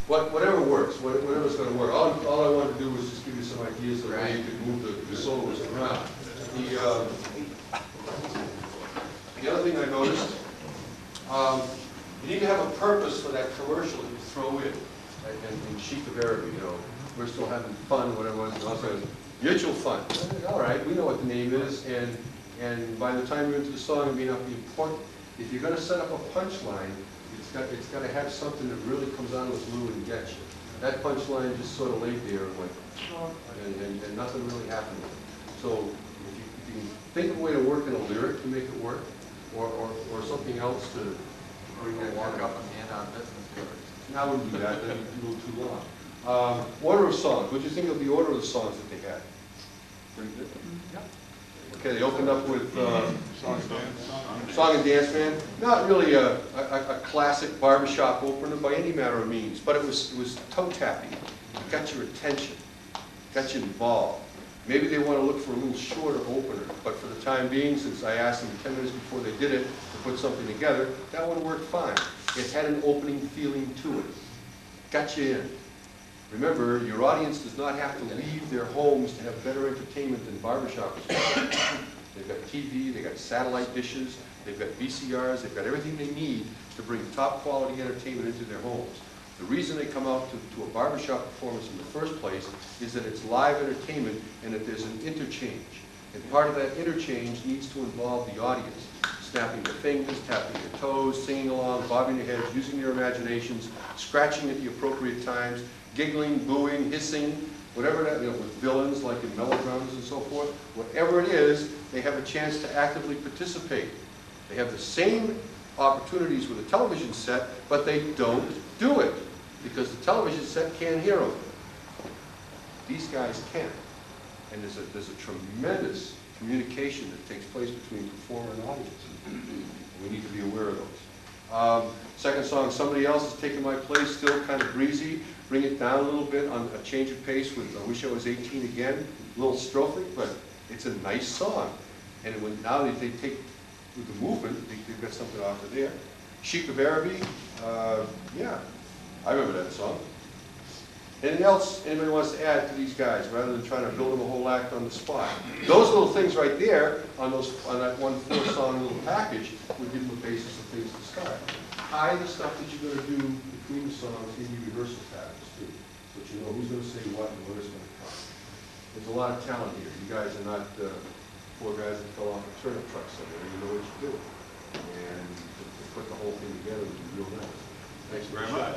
whatever works, whatever's going to work. All I wanted to do was just give you some ideas of how you could move the soloist around. The other thing I noticed, you need to have a purpose for that commercial that you throw in. And Chic of Araby, you know, we're still having fun, whatever it was, and also mutual fun. All right, we know what the name is, and by the time you're into the song, it may not be important. If you're going to set up a punchline, it's got to have something that really comes out of the blue and gets you. That punchline just sort of laid there and went, and nothing really happened. So if you can think of a way to work in a lyric to make it work, or something else to bring that walk up and hand out business cards. I wouldn't do that, that'd be a little too long. Order of songs. What do you think of the order of the songs that they had? Pretty good. Yeah. Okay, they opened up with Song and Dance Man. Not really a classic barbershop opener by any manner of means, but it was toe-tapping. It got your attention, got you involved. Maybe they want to look for a little shorter opener, but for the time being, since I asked them 10 minutes before they did it to put something together, that one worked fine. It had an opening feeling to it. Got you in. Remember, your audience does not have to leave their homes to have better entertainment than barbershoppers. They've got TV, they've got satellite dishes, they've got VCRs, they've got everything they need to bring top quality entertainment into their homes. The reason they come out to a barbershop performance in the first place is that it's live entertainment and that there's an interchange. And part of that interchange needs to involve the audience. Snapping their fingers, tapping their toes, singing along, bobbing their heads, using their imaginations, scratching at the appropriate times, giggling, booing, hissing, whatever that, you know, with villains like in melodramas and so forth. Whatever it is, they have a chance to actively participate. They have the same opportunities with a television set, but they don't do it because the television set can't hear them. These guys can. And there's a tremendous communication that takes place between performer and audience. We need to be aware of those. Second song, Somebody Else Has Taken My Place, still kind of breezy. Bring it down a little bit on a change of pace with I Wish I Was 18 Again. A little strophic, but it's a nice song. And now they take with the movement, they've got something off of there. Chic of Araby, yeah, I remember that song. Anything else anybody wants to add to these guys, rather than trying to build them a whole act on the spot? Those little things right there, on that one 4-song little package, would give them a basis of things to start. Hide the stuff that you're going to do between the songs in your rehearsal patterns, too, so that you know who's going to say what and where it's going to come. There's a lot of talent here. You guys are not 4 guys that fell off a turnip truck somewhere. You know what you're doing. And to put the whole thing together would be real nice. Thanks very much.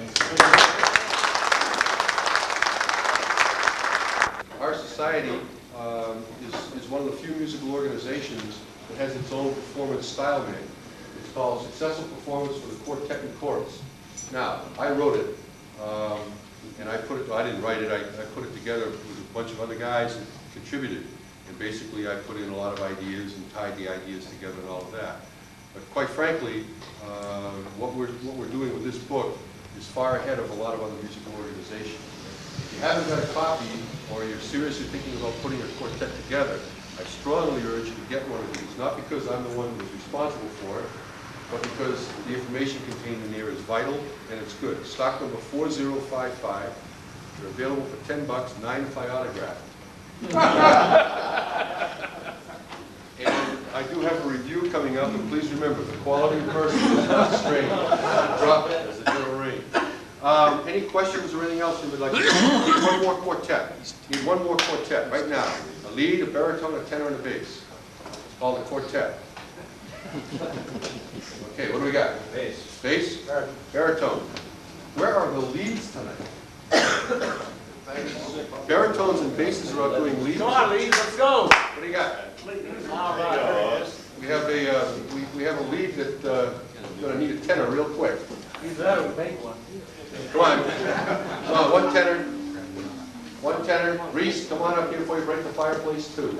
Our society is one of the few musical organizations that has its own performance style manual. It's called Successful Performance for the Quartet and Chorus. Now, I wrote it, and I didn't write it, I put it together with a bunch of other guys that contributed. And basically, I put in a lot of ideas and tied the ideas together and all of that. But quite frankly, what we're doing with this book is far ahead of a lot of other musical organizations. If you haven't got a copy, or you're seriously thinking about putting a quartet together, I strongly urge you to get one of these. Not because I'm the one who's responsible for it, but because the information contained in there is vital and it's good. Stock number 4055. They're available for $10, 9 if I autograph. And I do have a review coming up, and please remember, the quality of person is not strange. Drop it as a gentle rain. Any questions or anything else you would like to know? Need one more quartet. Need one more quartet right now. A lead, a baritone, a tenor, and a bass. It's called a quartet. Okay, what do we got? Bass. Bass? Baritone. Where are the leads tonight? Baritones and basses are out doing leads. Come on, leads, let's go. What do you got? All right. We have a lead that's going to need a tenor real quick. You better make one. Come on. Come on, one tenor. One tenor. Reese, come on up here before you break the fireplace, too.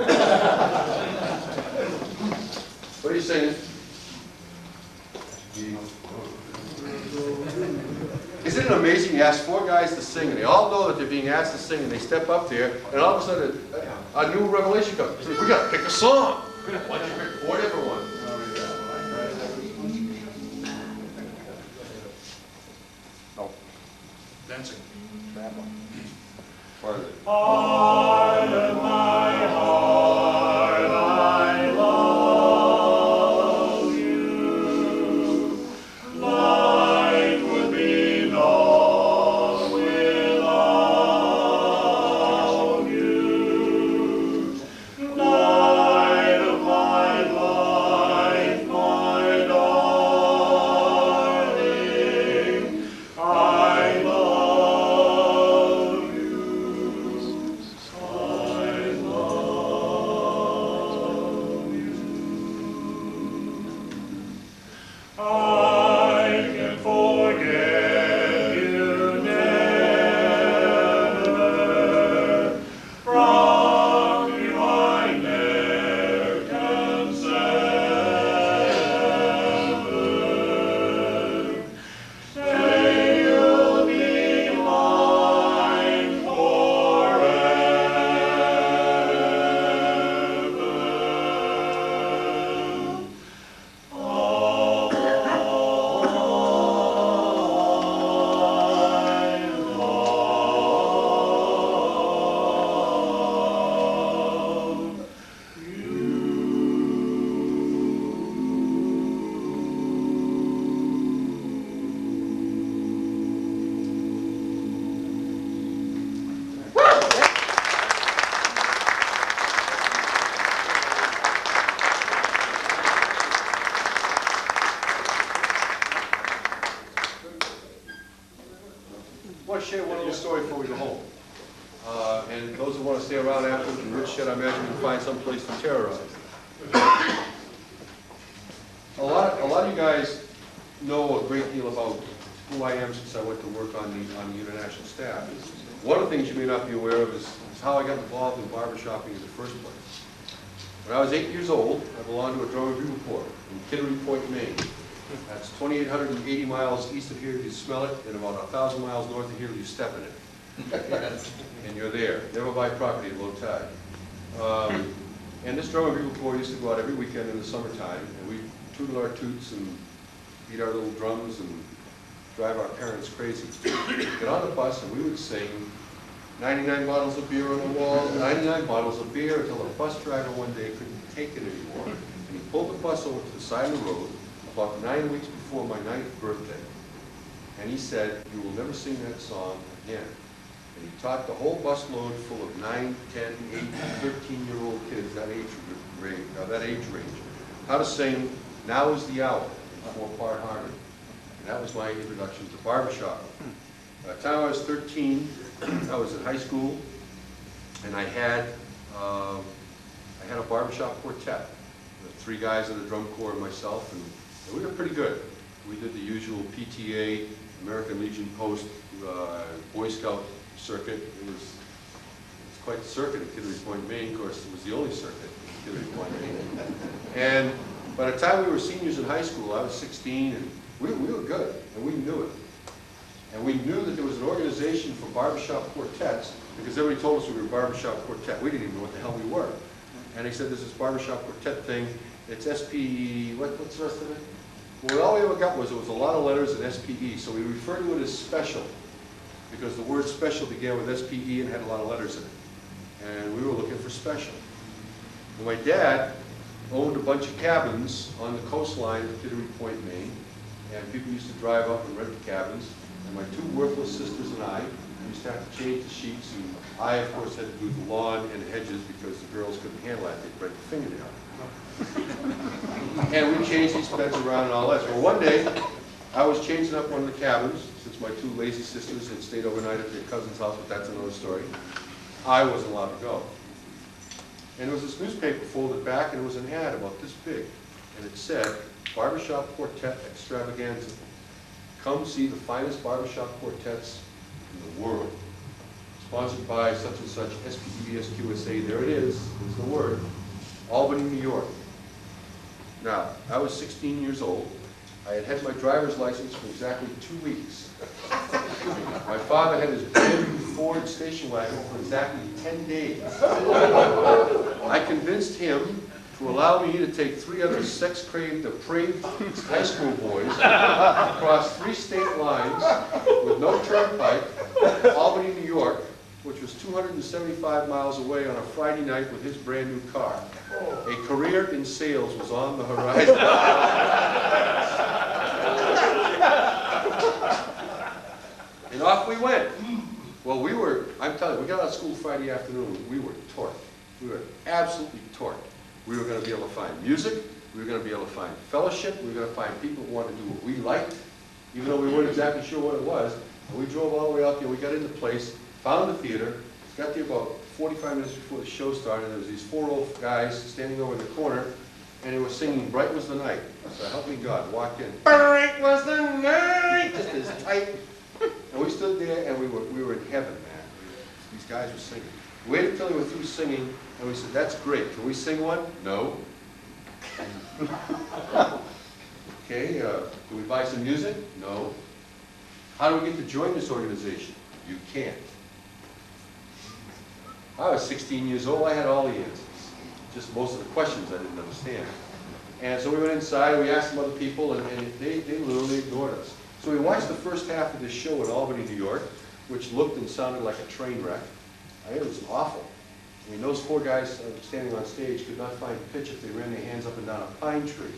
What are you singing? Isn't it amazing? You ask 4 guys to sing, and they all know that they're being asked to sing, and they step up there, and all of a sudden, a new revelation comes. We got to pick a song. Why don't you pick 4 different ones? Oh. dancing. Part of it. Heart of my heart, I love you. Life would be lost without you. Light of my life, my darling, I love you. I love you. I can forget you never. From you I ne'er can sever. Say you'll be mine forever. I want to share one little story before we go home. And those who want to stay around after the wood shed, I imagine you can find some place to terrorize. A lot of you guys know a great deal about who I am since I went to work on the international staff. One of the things you may not be aware of is how I got involved in barbershopping in the first place. When I was 8 years old, I belonged to a drum and bugle corps in Kittery Point, Maine. That's 2,880 miles east of here if you smell it, and about 1,000 miles north of here if you step in it. And you're there. Never buy property at low tide. And this drum and bugle corps used to go out every weekend in the summertime, and we tootle our toots and beat our little drums and drive our parents crazy. Get on the bus and we would sing 99 bottles of beer on the wall, 99 bottles of beer, until the bus driver one day couldn't take it anymore. And he pulled the bus over to the side of the road about 9 weeks before my 9th birthday. And he said, "You will never sing that song again." And he taught the whole busload full of 9, 10, 8, 13-year-old kids, that age range, how to sing "Now Is the Hour" before Part Harmony. And that was my introduction to barbershop. By the time I was 13, I was in high school, and I had a barbershop quartet. The 3 guys in the drum corps and myself, and we were pretty good. We did the usual PTA, American Legion Post, Boy Scout circuit. It's quite the circuit at Kittery Point, Maine. Of course, it was the only circuit at Kittery Point, Maine. And by the time we were seniors in high school, I was 16, and we were good, and we knew it. And we knew that there was an organization for barbershop quartets, because everybody told us we were a barbershop quartet. We didn't even know what the hell we were. And they said, "There's this barbershop quartet thing. It's SPE, what's the rest of it?" Well, all we ever got was, it was a lot of letters and SPE, so we referred to it as special, because the word special began with SPE and had a lot of letters in it. And we were looking for special. And my dad owned a bunch of cabins on the coastline of Kittery Point, Maine, and people used to drive up and rent the cabins. And my 2 worthless sisters and I used to have to change the sheets, and I, of course, had to do the lawn and hedges because the girls couldn't handle that. They'd break the fingernail. And we changed these beds around and all that. So one day, I was changing up one of the cabins, since my 2 lazy sisters had stayed overnight at their cousin's house, but that's another story. I wasn't allowed to go. And there was this newspaper folded back, and it was an ad about this big. And it said, "Barbershop Quartet Extravaganza. Come see the finest barbershop quartets in the world. Sponsored by such and such, SPEBSQSA." There it is, there's the word. Albany, New York. Now, I was 16 years old. I had had my driver's license for exactly 2 weeks. My father had his brand new Ford station wagon for exactly 10 days. I convinced him to allow me to take 3 other sex-craved, depraved high school boys across 3 state lines with no turnpike Albany, New York, which was 275 miles away on a Friday night with his brand new car. A career in sales was on the horizon. And off we went. Well, I'm telling you, we got out of school Friday afternoon, we were torqued. We were absolutely torqued. We were going to be able to find music, we were going to be able to find fellowship, we were going to find people who wanted to do what we liked, even though we weren't exactly sure what it was. And we drove all the way out there, we got in the place, found the theater, got there about 45 minutes before the show started, and there was these 4 old guys standing over in the corner, and they were singing Bright Was the Night. So help me God, walked in, Bright was the night, just as tight. And we stood there, and we were in heaven, man. These guys were singing. We waited until they were through singing, and we said, that's great, can we sing one? No. Okay, can we buy some music? No. How do we get to join this organization? You can't. I was 16 years old, I had all the answers. Just most of the questions I didn't understand. And so we went inside, we asked some other people, and they literally ignored us. So we watched the first half of this show in Albany, New York, which looked and sounded like a train wreck. It was awful. I mean, those 4 guys standing on stage could not find pitch if they ran their hands up and down a pine tree.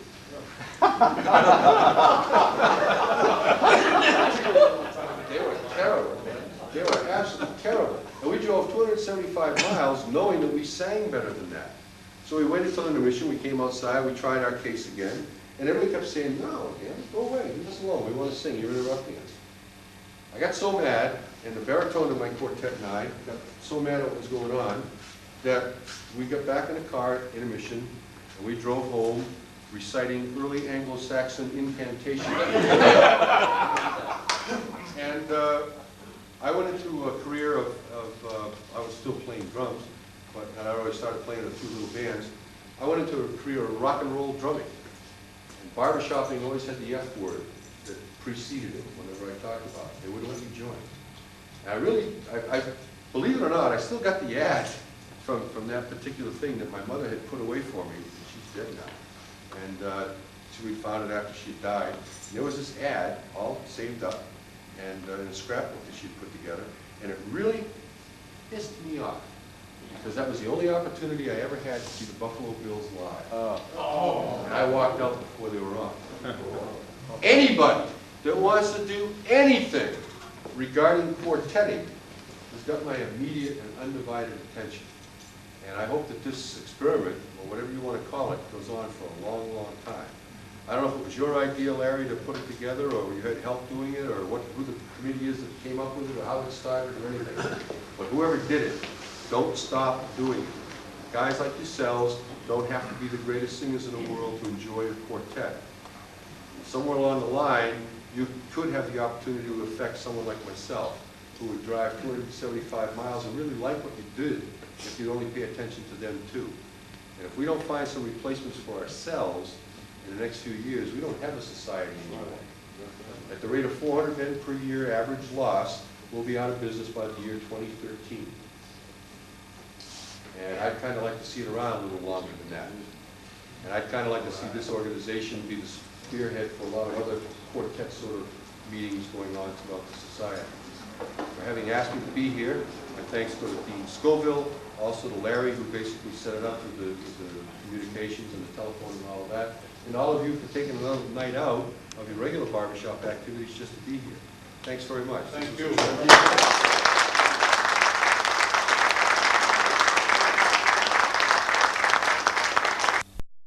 They were terrible, man. They were absolutely terrible. And we drove 275 miles knowing that we sang better than that. So we waited till intermission, we came outside, we tried our case again, and everybody kept saying, no, Dan, go away, leave us alone, we want to sing, you're interrupting us. I got so mad, and the baritone of my quartet and I got so mad at what was going on, that we got back in the car at intermission, and we drove home reciting early Anglo-Saxon incantations. And I went into a career of I was still playing drums, but I already started playing in a few little bands. I went into a career of rock and roll drumming. And barbershopping always had the F word that preceded it whenever I talked about it. They wouldn't let you join. And I believe it or not, I still got the ad from that particular thing that my mother had put away for me. She's dead now. And so we found it after she died. And there was this ad all saved up and in a scrapbook that she'd put together. And it really pissed me off, because that was the only opportunity I ever had to see the Buffalo Bills live. And I walked out before they were on. Anybody that wants to do anything regarding quartetting has got my immediate and undivided attention. And I hope that this experiment, or whatever you want to call it, goes on for a long, long time. I don't know if it was your idea, Larry, to put it together, or you had help doing it, or who the committee is that came up with it, or how it started, or anything. But whoever did it, don't stop doing it. Guys like yourselves don't have to be the greatest singers in the world to enjoy a quartet. Somewhere along the line, you could have the opportunity to affect someone like myself, who would drive 275 miles and really like what you did, if you'd only pay attention to them too. And if we don't find some replacements for ourselves in the next few years, we don't have a society anymore. At the rate of 400 men per year average loss, we'll be out of business by the year 2013. And I'd kind of like to see it around a little longer than that. And I'd kind of like to see this organization be the spearhead for a lot of other quartet sort of meetings going on throughout the society. For having asked me to be here, my thanks go to Dean Scoville, also to Larry, who basically set it up with the communications and the telephone and all of that, and all of you for taking another night out of your regular barbershop activities just to be here. Thanks very much. Thank you.